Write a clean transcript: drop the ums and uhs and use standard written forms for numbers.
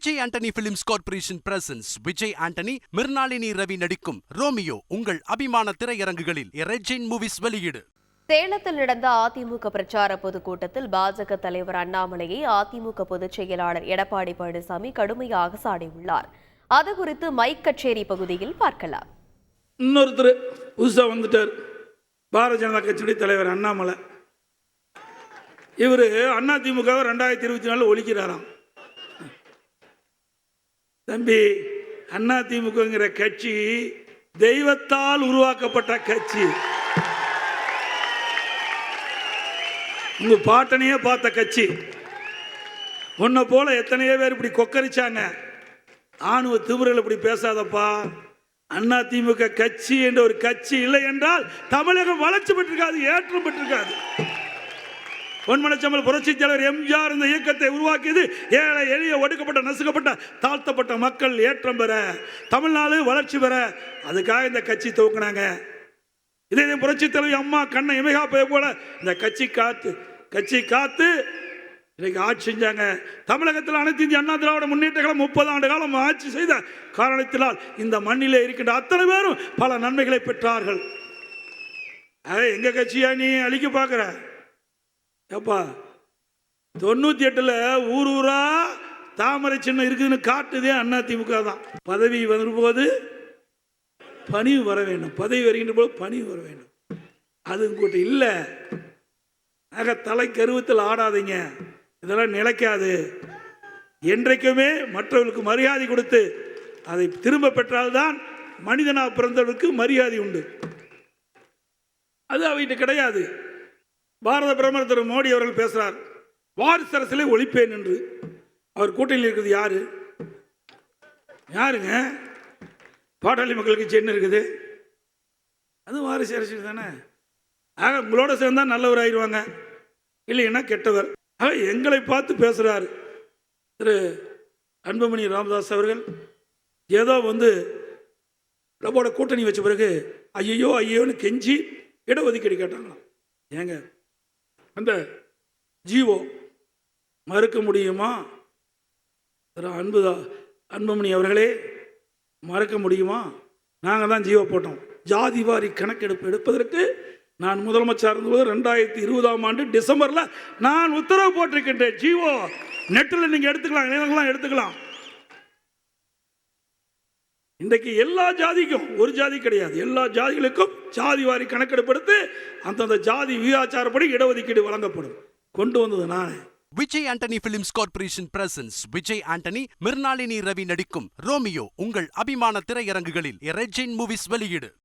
Vijay Antony films corporation presents Vijay Antony, Mirnalini Ravi நடிக்கும் Romeo உங்கள் அபிமான திரையரங்குகளில் ரெஜின் மூவிஸ் வெளியீடு. சேலத்தில் நடந்த அதிமுக பிரச்சார பொதுக்கூட்டத்தில் பாஜக தலைவர் அண்ணாமலையை அதிமுக பொதுச் செயலாளர் எடப்பாடி பழனிசாமி கடுமையாக சாடியுள்ளார். அது குறித்து மைக் கச்சேரி பகுதியில் பார்க்கலாம். இன்னொருத்தர் புதுசாக வந்துட்டார், பாரதிய ஜனதா கட்சியுடைய தலைவர் அண்ணாமலை. இவர் அதிமுக 2024 ஒழிக்கிறாராம். தம்பி, அதிமுகங்கிற கட்சி தெய்வத்தால் உருவாக்கப்பட்ட கட்சி. உங்க பாட்டனையே பார்த்த கட்சி. உன்னை போல எத்தனையோ பேர் இப்படி கொக்கரிச்சாங்க. ஆணுவ திமுறையில் இப்படி பேசாதப்பா. அதிமுக கட்சி என்ற ஒரு கட்சி இல்லை என்றால் தமிழகம் வளர்ச்சி பெற்றிருக்காது, ஏற்றம் பெற்றிருக்காது. பொன்மனச்சம்பல் புரட்சித் தலைவர் எம்ஜிஆர் இந்த இயக்கத்தை உருவாக்கியது ஏழை எளிய ஒடுக்கப்பட்ட நசுக்கப்பட்ட தாழ்த்தப்பட்ட மக்கள் ஏற்றம் பெற, தமிழ்நாடு வளர்ச்சி பெற. அதுக்காக இந்த கட்சி துவக்கினாங்க. இதே புரட்சித் தலைவர் அம்மா கண்ணை இமைகாப்பை போல இந்த கட்சி காத்து இன்னைக்கு ஆட்சி செஞ்சாங்க. தமிழகத்தில் அனைத்து இந்திய அண்ணா திராவிட முன்னேற்ற கழகம் 30 ஆண்டு காலம் ஆட்சி செய்த காரணத்தினால் இந்த மண்ணிலே இருக்கின்ற அத்தனை பேரும் பல நன்மைகளை பெற்றார்கள். எங்க கட்சியா நீ அழிக்க பார்க்கிற? ஏப்பா, 98ல் ஊர் ஊரா தாமரை சின்னம் இருக்குதுன்னு காட்டுதே அதிமுக தான். பதவி வரும்போது பணிவு வர வேண்டும், பதவி வருகின்ற போது பணிவு வர வேண்டும். அது உங்கள்கிட்ட இல்லை. ஆக தலை கருவத்தில் ஆடாதீங்க, இதெல்லாம் நிலைக்காது. என்றைக்குமே மற்றவர்களுக்கு மரியாதை கொடுத்து அதை திரும்ப பெற்றால்தான் மனிதனாக பிறந்தவர்களுக்கு மரியாதை உண்டு. அது அவங்கிட்ட கிடையாது. பாரத பிரதமர் திரு மோடி அவர்கள் பேசுகிறார், வாரிசு அரசியலை ஒழிப்பேன் என்று. அவர் கூட்டணியில் இருக்கிறது யாருங்க? பாட்டாளி மக்கள் கட்சி என்ன இருக்குது? அது வாரிசு அரசியல் தானே. ஆக உங்களோட சேர்ந்தால் நல்லவர் ஆயிடுவாங்க, இல்லைன்னா கெட்டவர். ஆக எங்களை பார்த்து பேசுகிறார் திரு அன்புமணி ராமதாஸ் அவர்கள். ஏதோ நம்மோட கூட்டணி வச்ச பிறகு ஐயோன்னு கெஞ்சி இடஒதுக்கீடு கேட்டாங்களாம். ஏங்க, அந்த ஜீவோ மறுக்க முடியுமா? திரு அன்புமணி அவர்களே, மறுக்க முடியுமா? நாங்கள் தான் ஜீவோ போட்டோம். ஜாதி வாரி கணக்கெடுப்பு எடுப்பதற்கு நான் முதலமைச்சர் இருந்தபோது 2020ஆம் ஆண்டு டிசம்பரில் நான் உத்தரவு போட்டிருக்கின்றேன். ஜீவோ நெட்டில் நீங்கள் எடுத்துக்கலாம், நிலங்கள்லாம் எடுத்துக்கலாம். இன்றைக்கு எல்லா ஜாதிக்கும், ஒரு ஜாதி கிடையாது, எல்லா ஜாதிகளுக்கும் ஜாதி வாரி கணக்கெடுப்பு எடுத்து அந்தந்த ஜாதி விகிதாச்சாரப்படி இடஒதுக்கீடு வழங்கப்படும். கொண்டு வந்தது நானே. Vijay Antony films corporation presents Vijay Antony, Mirnalini Ravi நடிக்கும் ரோமியோ உங்கள் அபிமான திரையரங்குகளில் ரெஜின் மூவிஸ் வெளியீடு.